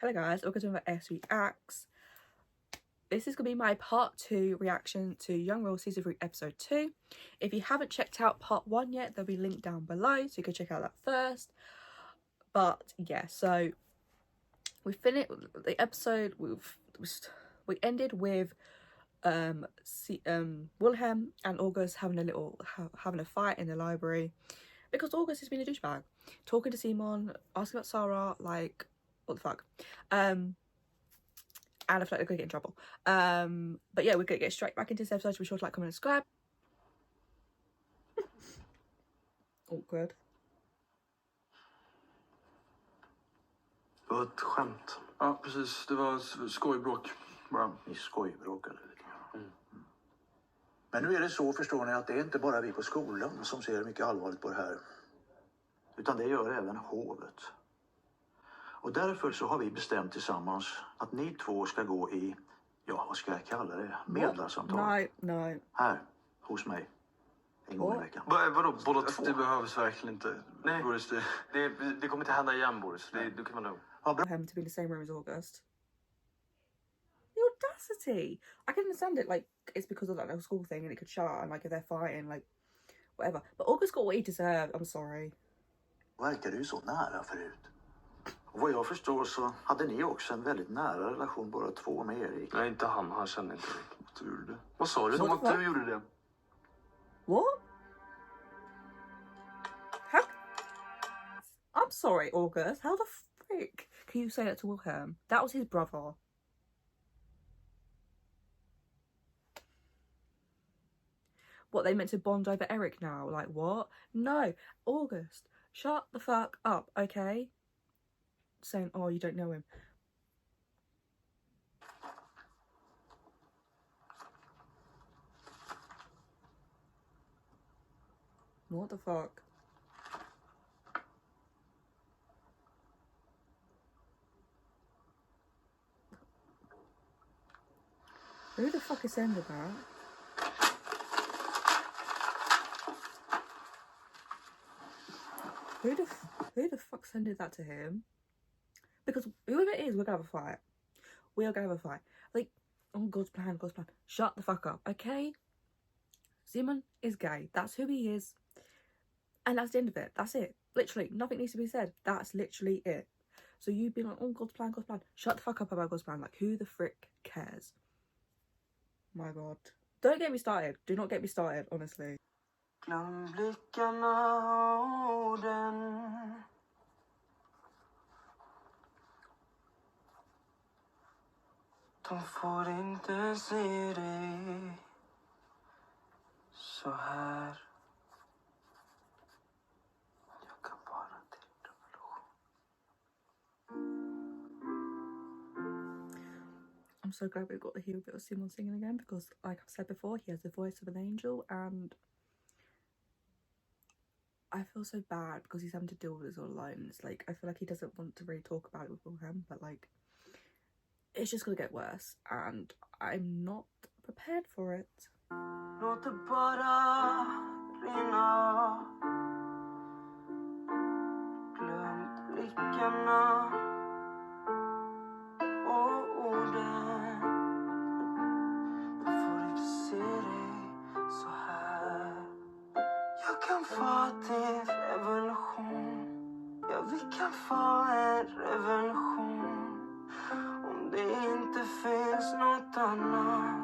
Hello guys, welcome to another S Reacts. This is going to be my part 2 reaction to Young Royals Season 3 Episode 2. If you haven't checked out part 1 yet, there'll be a link down below, so you can check out that first. But yeah, so we finished the episode, we ended with Wilhelm and August having a fight in the library because August has been a douchebag, talking to Simon, asking about Sarah, like, what the fuck. And I feel like they're gonna get in trouble. But yeah, we're gonna get straight back into this episode, so be sure to like, comment and subscribe. Awkward. Det var ett skämt. Ja, precis. Det var skojbråk. Bara. Ni skojbråkade lite grann. Men nu är det så, förstår ni, att det är inte bara vi på skolan som ser mycket allvarligt på det här. Utan det gör även hovet. Och därför så har vi bestämt tillsammans att ni två ska gå i, ja vad ska jag kalla det, medlarsamtal. Nej. Här, hos mig. En gång i veckan. Vadå, båda två? Det behövs verkligen inte. Nej, Boris, det kommer inte hända igen, Boris. Du kan vara lugn. Him to be in the same room as August. The audacity! I can understand it, like, it's because of that little school thing and it could shut and like if they're fighting, like, whatever. But August got what he deserved, I'm sorry. Verkar du så nära förut? Och vad jag förstår så hade ni också en väldigt nära relation båda två med Erik. Nej, inte han. Han känner inte Erik. Att du gjorde det. Vad sa du? Som att du gjorde det. What? How? I'm sorry, August. How the frick can you say that to Wilhelm? That was his brother. What, they meant to bond over Eric now? Like, what? No. August, shut the fuck up, okay? Saying, oh, you don't know him. What the fuck? Who the fuck is sending that? Who the fuck sended that to him? Because whoever it is, we're gonna have a fight. We are gonna have a fight. Like, oh, God's plan, God's plan. Shut the fuck up, okay? Simon is gay. That's who he is. And that's the end of it. That's it. Literally, nothing needs to be said. That's literally it. So you've been like, oh, God's plan, God's plan. Shut the fuck up about God's plan. Like, who the frick cares? My God. Don't get me started. Do not get me started, honestly. Glöm blickarna och orden. De får inte se dig så här. Jag kan bara till revolution. I'm so glad we got to hear a bit of Simon singing again because, like I've said before, he has the voice of an angel, and I feel so bad because he's having to deal with this all alone. It's like, I feel like he doesn't want to really talk about it with Wilhelm, but like, it's just gonna get worse, and I'm not prepared for it. Låt det bara rinna. Glöm blickarna och orden. De får inte se dig så här. Jag kan få din revolution. Ja, vi kan få en revolution. Om det inte finns något annat.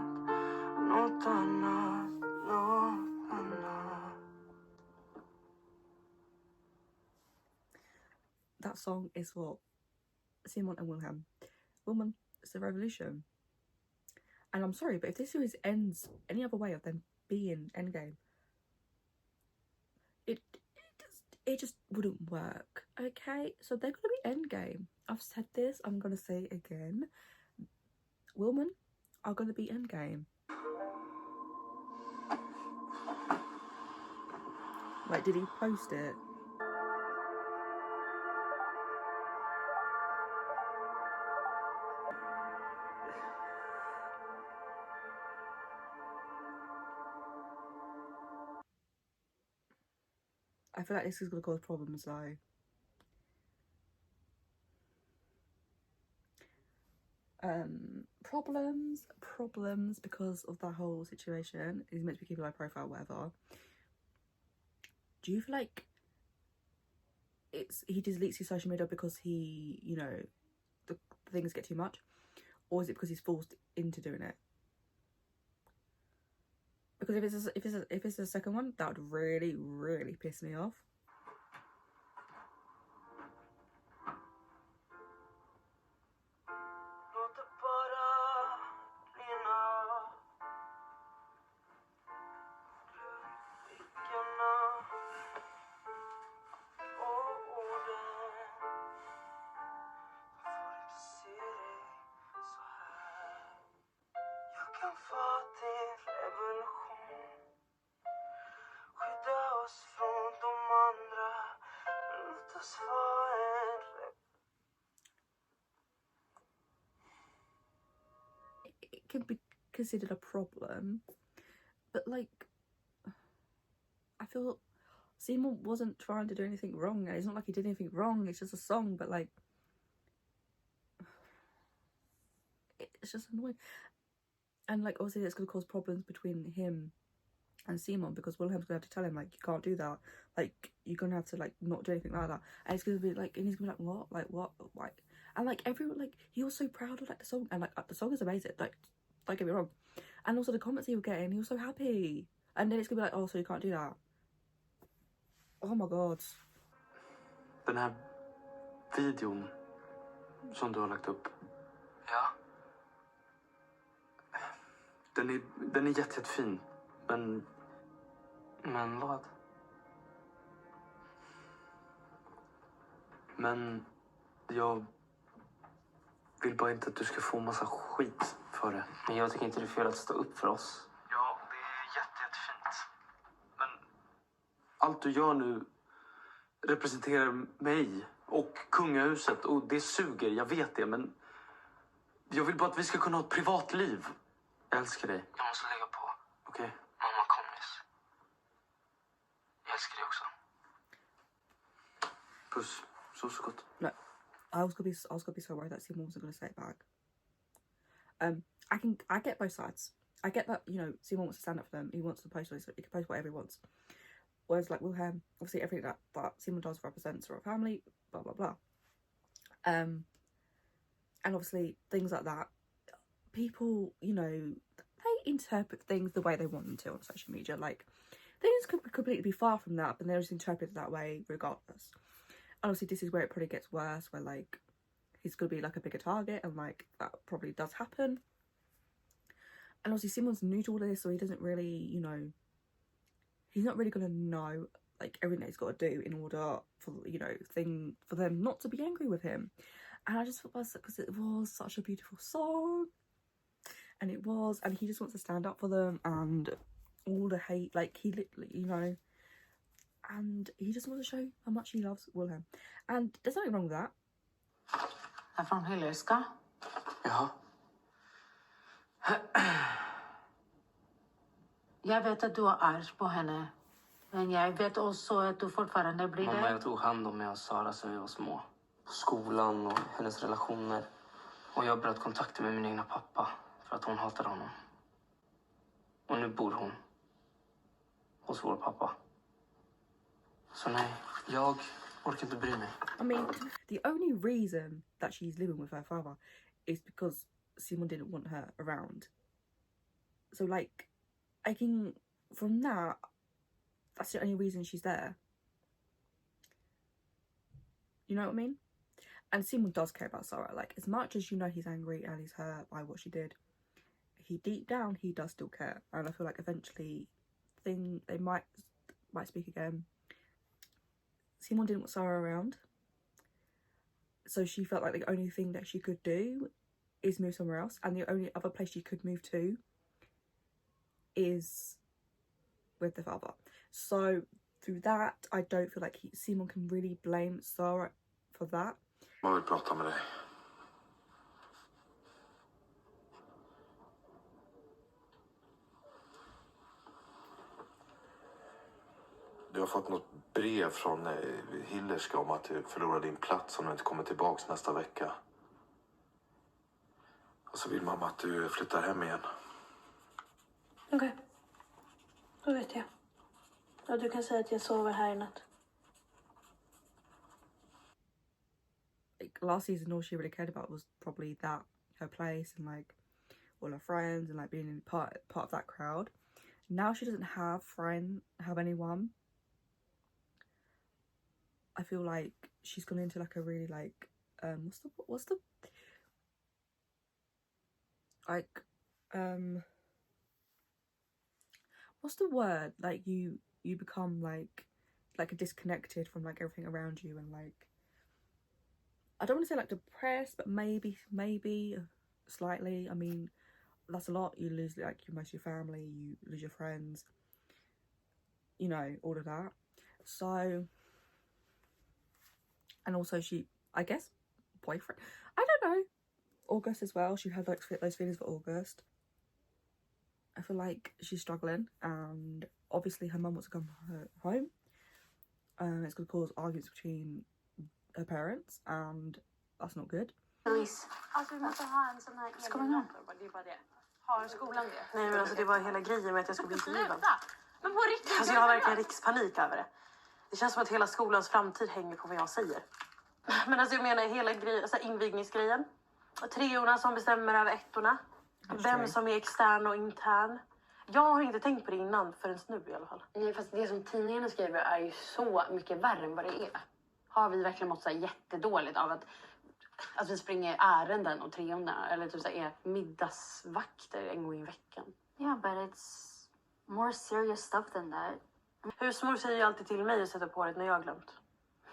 Något annat. Något annat. That song is for Simon and Wilhelm. Wilhelm, it's the revolution. And I'm sorry, but if this series ends any other way of them being Endgame, it just wouldn't work, okay? So they're gonna be Endgame. I've said this, I'm gonna say it again. Wilhelm are gonna be Endgame. Wait, did he post it? I feel like this is going to cause problems though. Problems because of that whole situation. He's meant to be keeping my profile, whatever. Do you feel like he deletes his social media because he, you know, the things get too much, or is it because he's forced into doing it? Because if it's a second one, that would really piss me off. Låt det bara rinna. Blickarna och orden. Jag får inte se dig så här. Jag kan vara din revolution. Skydda oss från de andra. Låt oss vara en It can be considered a problem, but like, I feel Simon wasn't trying to do anything wrong, and it's not like he did anything wrong, it's just a song, but like, it's just annoying. And like, obviously it's going to cause problems between him and Simon, because Wilhelm's going to have to tell him, like, you can't do that, like, you're going to have to, like, not do anything like that. And it's going to be like, and he's going to be like, what? Like, what? Why? And like, everyone, like, he was so proud of, like, the song, and like, the song is amazing, like, don't get me wrong. And also the comments he was getting, he was so happy. And then it's going to be like, oh, so you can't do that. Oh my god. Den här videon som du har lagt upp. Ja. Den är jättefin. Men vad? Men jag vill bara inte att du ska få massa skit för det. Men jag tycker inte det är fel att stå upp för oss. Ja, det är jättefint. Men allt du gör nu representerar mig och kungahuset. Och det suger, jag vet det. Men jag vill bara att vi ska kunna ha ett privatliv. Jag älskar dig. Jag måste lägga på. Okej. Mamma Connis. Jag älskar dig också. Puss. Så gott. No, I was gonna be so worried that Simon wasn't gonna say it back. I get both sides. I get that, you know, Simon wants to stand up for them. He wants to post on, so he can post whatever he wants. Whereas like Wilhelm, obviously everything that Simon does represents our family, blah blah blah. And obviously things like that, people, you know, they interpret things the way they want them to on social media. Like, things could completely be far from that, but they're just interpreted that way regardless. Honestly, this is where it probably gets worse, where like he's gonna be like a bigger target, and like that probably does happen. And obviously Simon's new to all this, so he doesn't really, you know, he's not really gonna know like everything that he's got to do in order for, you know, for them not to be angry with him. And I just thought that's because it was such a beautiful song, and he just wants to stand up for them, and all the hate, like, he literally, you know. And he just wants to show how much he loves Wilhelm. And there's nothing wrong with that. Jag är från Hyllerska. Jaha. Jag vet att du är arg på henne. Men jag vet också att du fortfarande blir Mamma, det. jag tog hand om mig och Sara sen vi var små. Skolan och hennes relationer. Och jag har bröt kontakten med min egna pappa för att hon hatade honom. Och nu bor hon hos vår pappa. Så nej, jag orkar inte bry mig. I mean, the only reason that she's living with her father is because Simon didn't want her around. So like, I can, from that, that's the only reason she's there. You know what I mean? And Simon does care about Sarah. Like, as much as, you know, he's angry and he's hurt by what she did, deep down he does still care. And I feel like eventually they might speak again. Simon didn't want Sarah around, so she felt like the only thing that she could do is move somewhere else, and the only other place she could move to is with the father. So through that, I don't feel like Simon can really blame Sarah for that. Man vill prata med dig. Du har fått något brev från Hillerska om att du förlorar din plats om du inte kommer tillbaks nästa vecka. Så vill mamma att du flyttar hem igen. Okej. Då vet jag. Ja, du kan säga att jag sover här i natt. Like, last season, all she really cared about was probably that, her place, and like all her friends, and like being in part of that crowd. Now she doesn't have anyone. I feel like she's gone into like a really like what's the like what's the word, like you become like disconnected from like everything around you, and like, I don't want to say like depressed, but maybe slightly. I mean, that's a lot. You lose like most of your family, you lose your friends, you know, all of that. So, and also she, I guess, boyfriend, I don't know, August as well, she had like those feelings for August. I feel like she's struggling, and obviously her mum wants to come home. It's going to cause arguments between her parents, and that's not good. Louise. Alltså vi måste ha en sån här Ska man ha? Det är bara det. Har skolan det? Nej, men alltså det var hela grejen med att jag skulle bli intervjuad. Sluta! Men på riktigt? Alltså jag har verkligen rikspanik över det. Det känns som att hela skolans framtid hänger på vad jag säger. Men alltså jag menar hela grejen, alltså invigningsgrejen. Treorna som bestämmer över ettorna. Vem som är extern och intern. Jag har inte tänkt på det innan förrän nu i alla fall. Nej, fast det som tidningarna skriver är ju så mycket värre än vad det är. Har vi verkligen mått så här jättedåligt av att vi springer ärenden och treorna, eller typ så här är middagsvakter en gång i veckan? Yeah, but it's more serious stuff than that. Husmor säger ju alltid till mig att sätta på det när jag har glömt.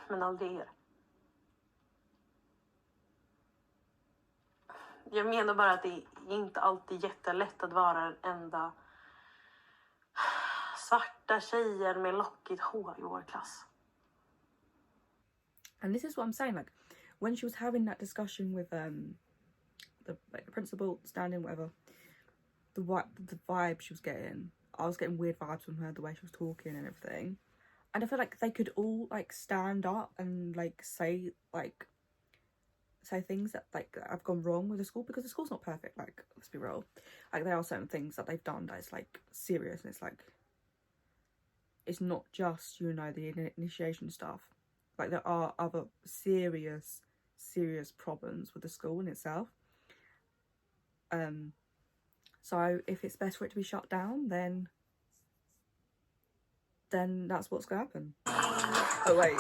Men aldrig er. Jag menar bara att det är inte alltid jättelätt att vara den enda svarta tjejen med lockigt hår i vår klass. And this is what I'm saying, like when she was having that discussion with the principal, standing, whatever, the vibe she was getting, I was getting weird vibes from her, the way she was talking and everything. And I feel like they could all like stand up and like say things that like have gone wrong with the school, because the school's not perfect, like, let's be real. Like there are certain things that they've done that is like serious, and it's like, it's not just, you know, the initiation stuff. Like there are other serious problems with the school in itself. So if it's best for it to be shut down, then that's what's gonna happen. Oh wait.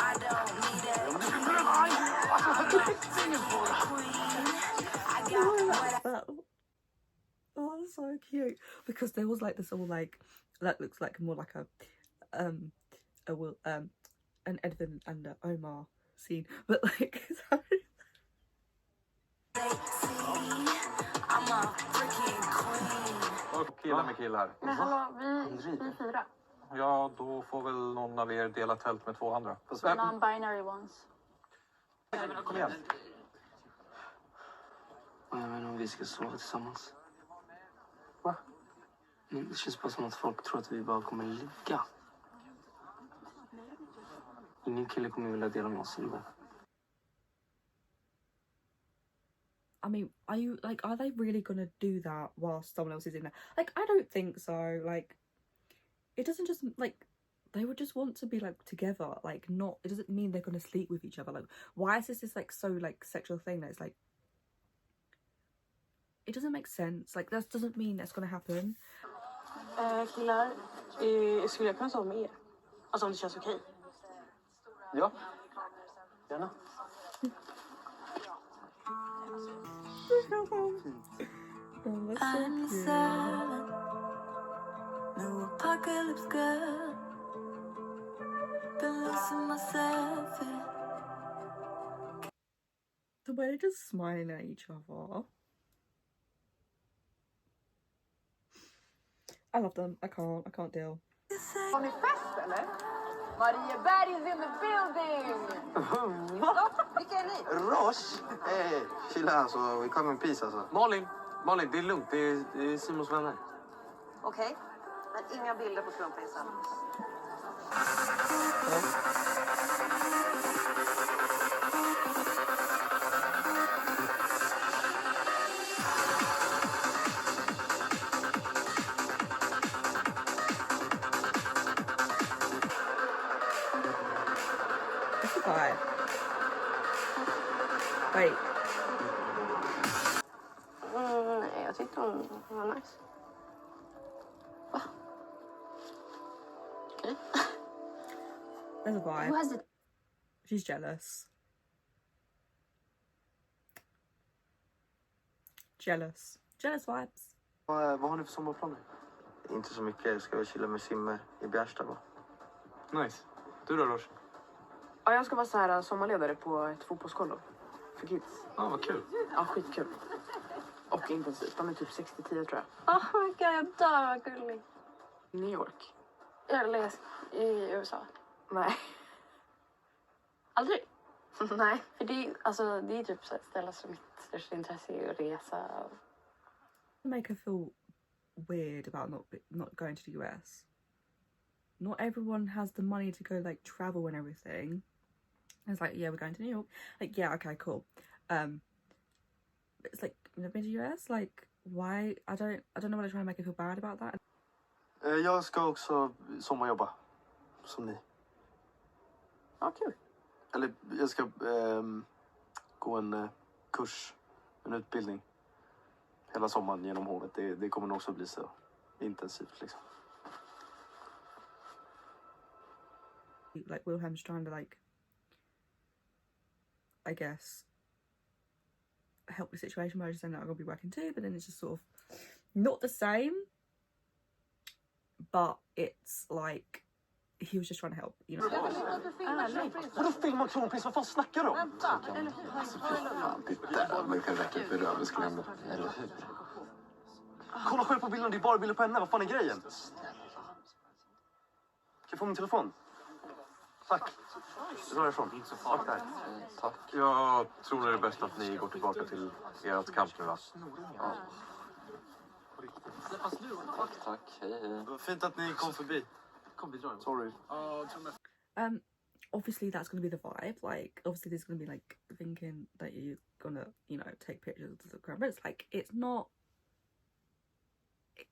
Oh, that's so cute, because there was like this all like that looks like more like an Edwin and Omar scene, but like sorry. Och killar med killar. Men hallå, vi 4. Ja, då får väl någon av er dela tält med 2 andra. Non-binary ones. Kom igen. Och jag vet inte om vi ska sova tillsammans. Va? Men det känns bara som att folk tror att vi bara kommer ligga. Ingen kille kommer vilja dela med oss eller? I mean, are they really gonna do that whilst someone else is in there? Like, I don't think so. Like, it doesn't just, like, they would just want to be, like, together. Like, not, it doesn't mean they're gonna sleep with each other. Like, why is this like, so, like, sexual thing that it's, like, it doesn't make sense. Like, that doesn't mean that's gonna happen. Killar, skulle jag kunna sova med er? Alltså om det känns okej. Ja, gärna. Oh, that's so cute. No apocalypse girl. Been losing myself. The way they're just smiling at each other. I love them. I can't deal. Har ni fest eller? Marieberg is in the building! Vilka är ni? Ross? Chilla alltså, vi kommer in peace alltså. Malin, det är lugnt. Det är Simons vänner. Okej, men inga bilder på kronprinsessan. Wait. Nej, jag tyckte hon var nice. Okej. There's a Who vibe. has it? She's jealous. Jealous. Jealous vibes. Vad har ni för sommarplaner? Inte så mycket. Jag ska chilla med Simmer i Bjärsta va? Nice. Du då, Roche? Ja, jag ska vara så här sommarledare på ett fotbollskollo för kids. Ja, vad kul. Ja, skitkul. Och intensivt. De är typ 60-10 tror jag. Oh my god, jag dör vad gullig. New York. Eller i USA. Nej. Aldrig. Nej. För det är, alltså, det är typ så här ställa som mitt största intresse är att resa. Make her feel weird about not going to the US. Not everyone has the money to go like travel and everything. And it's like, yeah, we're going to New York. Like, yeah, okay, cool. But it's like, you've never been to US? Like, why? I don't know what they're trying to make her feel bad about that. Jag ska också sommarjobba. Som ni. Ja, kul. Eller jag ska gå en kurs. En utbildning. Hela sommaren genom hovet. Det kommer nog också bli så intensivt liksom. Like, Wilhelm's trying to, like, I guess, help the situation by just saying that I'm going to be working too, but then it's just sort of not the same, but it's like he was just trying to help, you know. Vadå film och kronprins? Vad fan snackar du om? Det där man kan räcka för rövesklämmor. Eller hur? Kolla själv på bilden. Det är bara bilder på henne. Vad fan är grejen? Kan jag få min telefon? Tack. Du drar ifrån. Tack där. Tack. Jag tror det är bäst att ni går tillbaka till ert kamp nu va? Ja. Tack. Hej. Vad fint att ni kom förbi. Sorry. Obviously that's going to be the vibe. Like, obviously there's going to be like thinking that you're gonna, you know, take pictures of the ground, but it's like, it's not.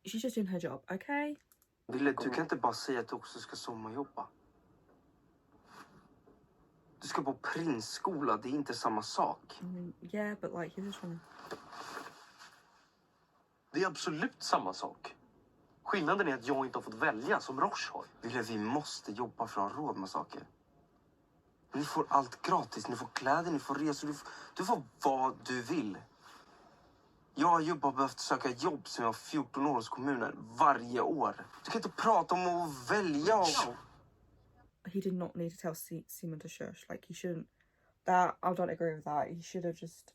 She's just doing her job, okay? Ville, du kan inte bara säga att du också ska sommarjobba. Du ska på prinsskola, det är inte samma sak. I mean, yeah, but like, you're just trying to... Det är absolut samma sak. Skillnaden är att jag inte har fått välja som Roche har. Ville, vi måste jobba för att ha råd med saker. Ni får allt gratis, ni får kläder, ni får resor, du får vad du vill. Jag har ju bara behövt söka jobb sedan jag var 14 år hos kommunen varje år. Du kan inte prata om att välja och... He did not need to tell Simon to shush. Like, he shouldn't. That, I don't agree with that. He should have just...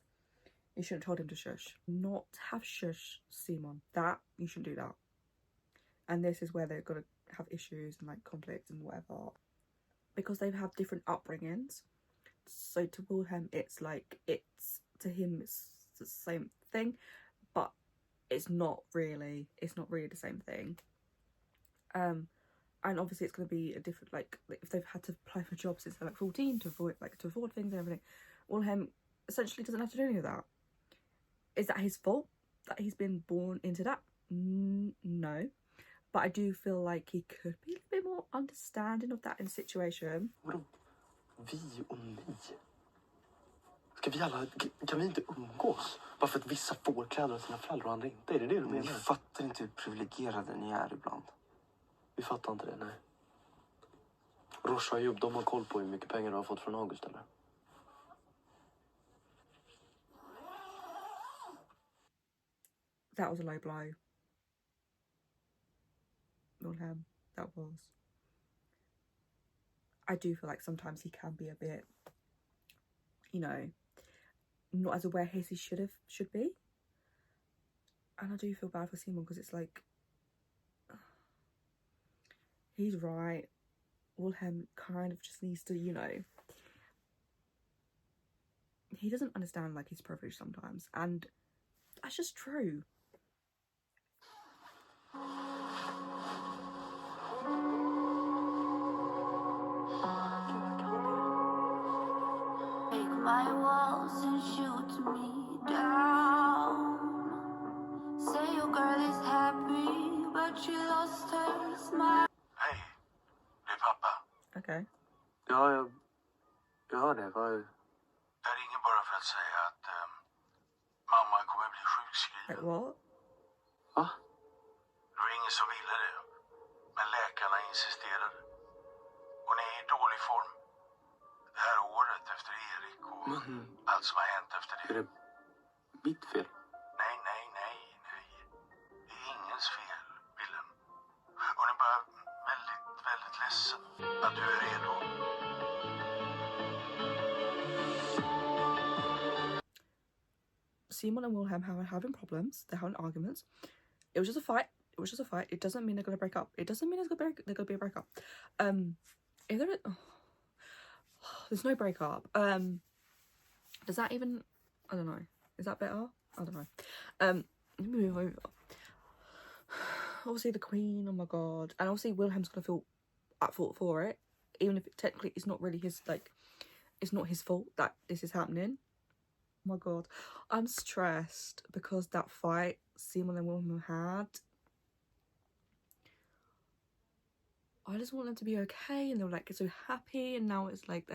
You shouldn't have told him to shush. Not have shush Simon. That, you shouldn't do that. And this is where they're going to have issues and like conflicts and whatever. Because they have different upbringings. So to Wilhelm, it's like, it's, to him, it's the same thing. But it's not really the same thing. And obviously it's going to be a different, like if they've had to apply for jobs since they're like 14 to afford things and everything. Wilhelm essentially doesn't have to do any of that. Is that his fault that he's been born into that? No. But I do feel like he could be a bit more understanding of that in the situation. Vadå? Vi och ni? Ska vi alla... Kan vi inte umgås? Bara för att vissa får kläder av sina föräldrar och andra inte? Är det du menar? Ni fattar inte hur privilegierade ni är ibland. Vi fattar inte det, nej. Roche och Jobb, de har koll på hur mycket pengar du har fått från August, eller? That was a low blow. Wilhelm, that was. I do feel like sometimes he can be a bit, you know, not as aware as he should be. And I do feel bad for Simon because it's like, he's right. Wilhelm kind of just needs to, you know, he doesn't understand like his privilege sometimes, and that's just true. Take my walls and shoot me down. Say your girl is happy, but she lost her smile. Hej, det är pappa. Okay. Ja, jag hör det. Jag ringer bara för att säga sjukskriven. Like what? Va? Det var ingen som ville det. Men läkarna insisterade. Hon är i dålig form. Det här året efter Erik och allt som har hänt efter det. Är det mitt fel? Nej. Det är ingens fel, Willem. Hon är bara väldigt, väldigt ledsen att du är redo. Simon and Wilhelm are having problems. They're having arguments. It was just a fight. It doesn't mean they're gonna break up. It doesn't mean they're gonna be a breakup. If there is, there's no breakup. Does that even? I don't know. Is that better? I don't know. Let me move over. Obviously the Queen. Oh my god. And obviously Wilhelm's gonna feel at fault for it, even if technically it's not really his, like, it's not his fault that this is happening. Oh my god, I'm stressed because that fight Simon and Wilhelm had, I just want them to be okay, and they were like so happy, and now it's like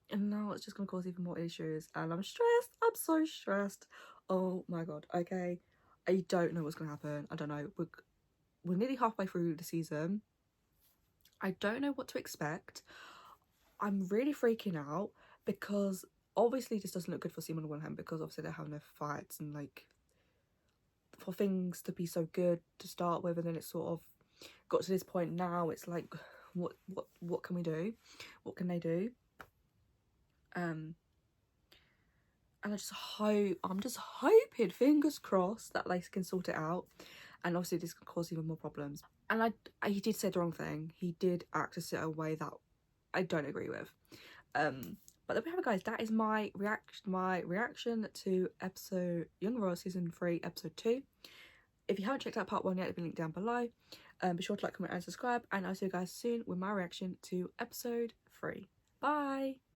and now it's just gonna cause even more issues, and I'm stressed. I'm so stressed. Oh my god. Okay, I don't know what's gonna happen. I don't know. We're nearly halfway through the season. I don't know what to expect. I'm really freaking out because obviously this doesn't look good for Simon and Wilhelm, because obviously they're having their fights, and like for things to be so good to start with, and then it's sort of got to this point now, it's like what can we do? What can they do? And I'm just hoping, fingers crossed, that they can sort it out, and obviously this can cause even more problems. And he did say the wrong thing. He did act a way that I don't agree with. But there we have it, guys. That is my reaction to episode Young Royals season 3 episode 2. If you haven't checked out part 1 yet, it'll be linked down below. Be sure to like, comment and subscribe, and I'll see you guys soon with my reaction to episode 3. Bye.